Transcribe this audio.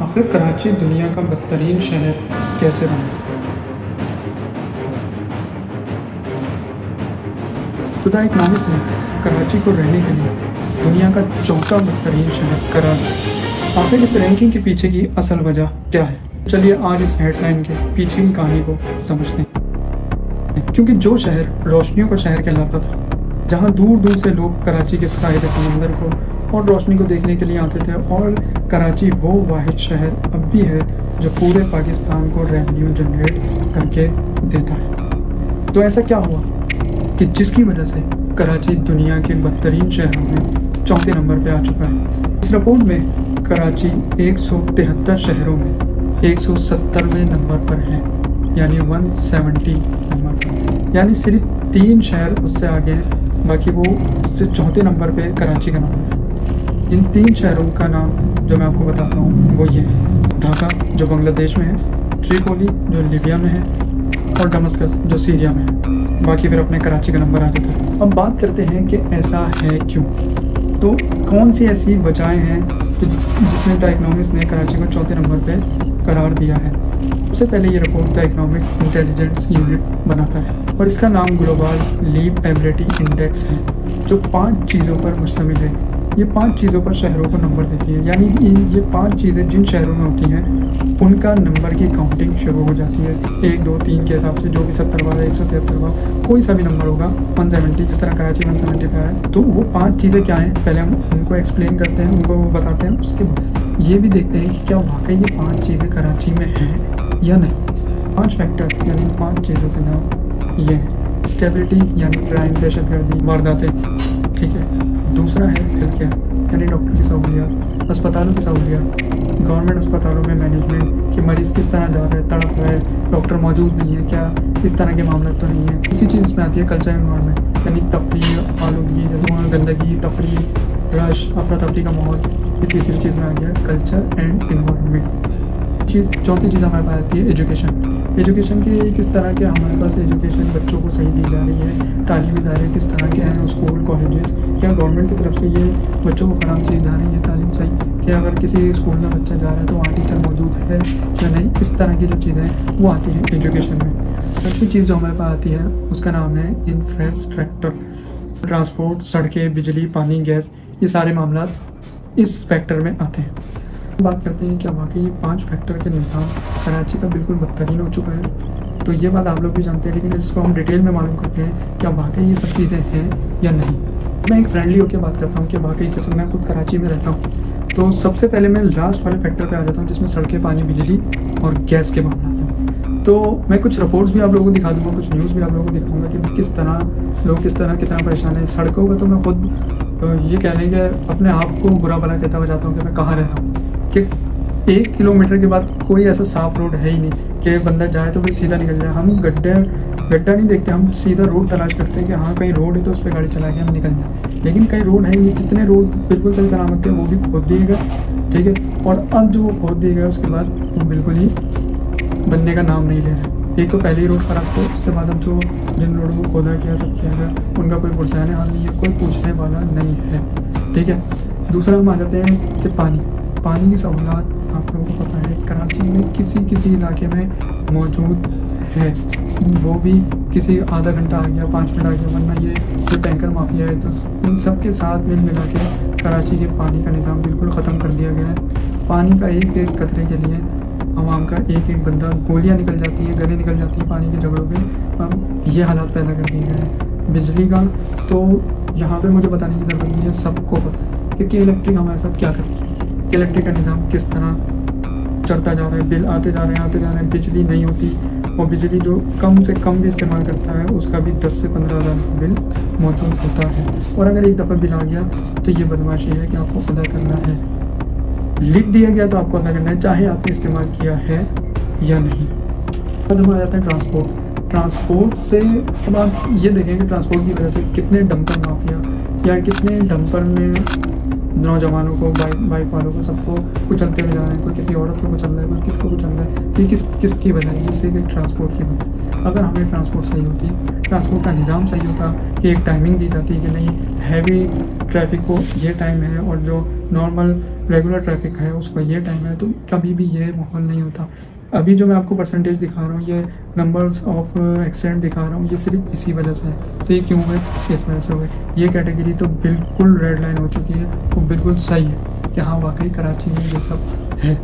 आखिर कराची दुनिया का बदतरीन शहर कैसे बना? तो द इकनॉमिस्ट ने कराची को रहने के लिए दुनिया का चौथा बदतरीन शहर करार दिया। आखिर इस रैंकिंग के पीछे की असल वजह क्या है? चलिए आज इस हेडलाइन के पीछे की कहानी को समझते हैं। क्योंकि जो शहर रोशनियों का शहर कहलाता था, जहां दूर दूर से लोग कराची के साहिल समंदर को और रोशनी को देखने के लिए आते थे, और कराची वो वाहिद शहर अब भी है जो पूरे पाकिस्तान को रेवेन्यू जनरेट करके देता है। तो ऐसा क्या हुआ कि जिसकी वजह से कराची दुनिया के बदतरीन शहरों में चौथे नंबर पे आ चुका है। इस रिपोर्ट में कराची 173 शहरों में 170वें नंबर पर है, यानी 170 नंबर पर, यानी सिर्फ 3 शहर उससे आगे हैं, बाकी वो उससे चौथे नंबर पे कराची का नाम है। इन 3 शहरों का नाम जो मैं आपको बताता हूँ वो ये है: ढाका जो बांग्लादेश में है, ट्रिपोली जो लीबिया में है, और दमस्कस जो सीरिया में है। बाकी फिर अपने कराची का नंबर आ जाता है। अब बात करते हैं कि ऐसा है क्यों। तो कौन सी ऐसी वजहें हैं जिसमें द इकनॉमिस्ट ने कराची को चौथे नंबर पे करार दिया है? सबसे पहले ये report the economics intelligence unit बनाता है और इसका नाम ग्लोबल लिवेबिलिटी इंडेक्स है, जो 5 चीज़ों पर मुश्तमिल है। ये 5 चीज़ों पर शहरों को नंबर देती है, यानी ये 5 चीज़ें जिन शहरों में होती हैं उनका नंबर की काउंटिंग शुरू हो जाती है 1, 2, 3 के हिसाब से, जो भी 70 वाला 173 वाला कोई सा भी नंबर होगा, 170 जिस तरह कराची 170 पे है। तो वो 5 चीज़ें क्या हैं, पहले हम उनको एक्सप्लेन करते हैं, उनको बताते हैं, उसके बाद ये भी देखते हैं कि क्या वाकई ये 5 चीज़ें कराची में हैं या नहीं। 5 फैक्टर यानी 5 चीज़ों के नाम ये हैं: स्टेबिलिटी यानी क्राइम, दहशतगर्दी, वारदातें, ठीक है। दूसरा है हेल्थ केयर यानी डॉक्टर की सहूलियत, अस्पतालों की सहूलियत, गवर्नमेंट अस्पतालों में मैनेजमेंट कि मरीज़ किस तरह जा रहा है, तड़प रहा है, डॉक्टर मौजूद नहीं है क्या, इस तरह के मामले तो नहीं है। इसी चीज़ में आती है कल्चर एनवायरनमेंट यानी तफरीह, आलूदगी, धुआं, गंदगी, तफरीह, रश, अफरा तफरी का माहौल। ये तीसरी चीज़ में आ गया कल्चर एंड इन्वायरमेंट। चौथी चीज़ हमारे पास आती है एजुकेशन की किस तरह के हमारे पास एजुकेशन बच्चों को सही दी जा रही है, तालीमी इदारे किस तरह के हैं, स्कूल कॉलेजेस क्या गवर्नमेंट की तरफ से ये बच्चों को फराहम की जा रही है तालीम सही, कि अगर किसी स्कूल में बच्चा जा रहा है तो वहाँ टीचर मौजूद है या नहीं। इस तरह की जो चीज़ें हैं वो आती हैं एजुकेशन में। दूसरी चीज़ जो हमारे पास आती है उसका नाम है इंफ्रास्ट्रक्चर, ट्रांसपोर्ट, सड़कें, बिजली, पानी, गैस, ये सारे मामला इस फैक्टर में आते हैं। बात करते हैं क्या वाकई ये 5 फैक्टर के निज़ाम कराची का बिल्कुल बदतरीन हो चुका है? तो ये बात आप लोग भी जानते हैं, लेकिन इसको हम डिटेल में मालूम करते हैं क्या वाकई ये सब चीज़ें हैं या नहीं। मैं एक फ्रेंडली होकर बात करता हूँ कि वाकई, जैसे मैं खुद कराची में रहता हूँ, तो सबसे पहले मैं लास्ट वाले फैक्टर पे आ जाता हूँ जिसमें सड़कें, पानी, बिजली और गैस के मामला हैं। तो मैं कुछ रिपोर्ट्स भी आप लोगों को दिखा दूँगा, कुछ न्यूज़ भी आप लोगों को दिखाऊंगा कि किस तरह लोग कितना परेशान है। सड़कों का तो मैं खुद ये कह लेंगे अपने आप को बुरा भला कहता हुआ जाता हूँ कि मैं कहाँ रह रहा हूँ, कि 1 किलोमीटर के बाद कोई ऐसा साफ रोड है ही नहीं कि बंदा जाए तो कोई सीधा निकल जाए। हम गड्ढा नहीं देखते, हम सीधा रोड तलाश करते हैं कि हाँ कहीं रोड है तो उस पर गाड़ी चला के हम निकल जाए। लेकिन कई रोड है नहीं, जितने रोड बिल्कुल सही सलामत थे वो भी खोद दिए गए, ठीक है। और अब जो वो खोद दिए गए उसके बाद वो बिल्कुल ही बनने का नाम नहीं ले रहे। एक तो पहले ही रोड ख़राब थे, उसके बाद अब जो जिन रोडों को खोदा किया, सब किया गया, उनका कोई पुरसाने हाल नहीं है, कोई पूछने वाला नहीं है, ठीक है। दूसरा हम आ जाते हैं कि पानी की सहूलत आप लोगों को पता है कराची में किसी इलाके में मौजूद है, वो भी किसी आधा घंटा आ गया, 5 मिनट आ गया, वरना ये जो टैंकर माफिया है, तो इन सब के साथ मिला के कराची के पानी का निज़ाम बिल्कुल ख़त्म कर दिया गया है। पानी का एक कतरे के लिए आवाम का एक बंदा, गोलियां निकल जाती है, गले निकल जाती है पानी के झगड़ों पे। ये हालात पैदा कर दिए गए हैं। बिजली का तो यहाँ पे मुझे बताने की ज़रूरत नहीं है, सबको पता है कि इलेक्ट्रिक हमारे साथ क्या करती है, कि इलेक्ट्रिक का निज़ाम किस तरह चढ़ता जा रहा है, बिल आते जा रहे हैं, बिजली नहीं होती, और बिजली जो कम से कम भी इस्तेमाल करता है उसका भी 10 से 15 हज़ार बिल मौजूद होता है। और अगर एक दफ़ा बिल आ गया तो ये बदमाशी है कि आपको अदा करना है, लिख दिया गया तो आपको अदा करना है, चाहे आपने इस्तेमाल किया है या नहीं। अब हम आ जाते हैं ट्रांसपोर्ट से। अब आप ये देखें कि ट्रांसपोर्ट की वजह से कितने डंपर माफिया या कितने डंपर में नौजवानों को, बाइक वालों को, सबको कुचलते हुए जा रहे हैं। कोई किसी औरत को कुचल रहा है, कोई किसको कुचल रहा है। ये किसकी वजह है? इससे कि ट्रांसपोर्ट की वजह। अगर हमें ट्रांसपोर्ट सही होती, ट्रांसपोर्ट का निज़ाम सही होता कि एक टाइमिंग दी जाती है कि नहीं हैवी ट्रैफिक को ये टाइम है और जो नॉर्मल रेगुलर ट्रैफिक है उसका ये टाइम है, तो कभी भी ये माहौल नहीं होता। अभी जो मैं आपको परसेंटेज दिखा रहा हूँ, ये नंबर्स ऑफ एक्सीडेंट दिखा रहा हूँ, ये सिर्फ इसी वजह से है। तो ये क्यों हुए, इस वजह से हुए। ये कैटेगरी तो बिल्कुल रेड लाइन हो चुकी है, वो बिल्कुल सही है कि हाँ वाकई कराची में ये सब है।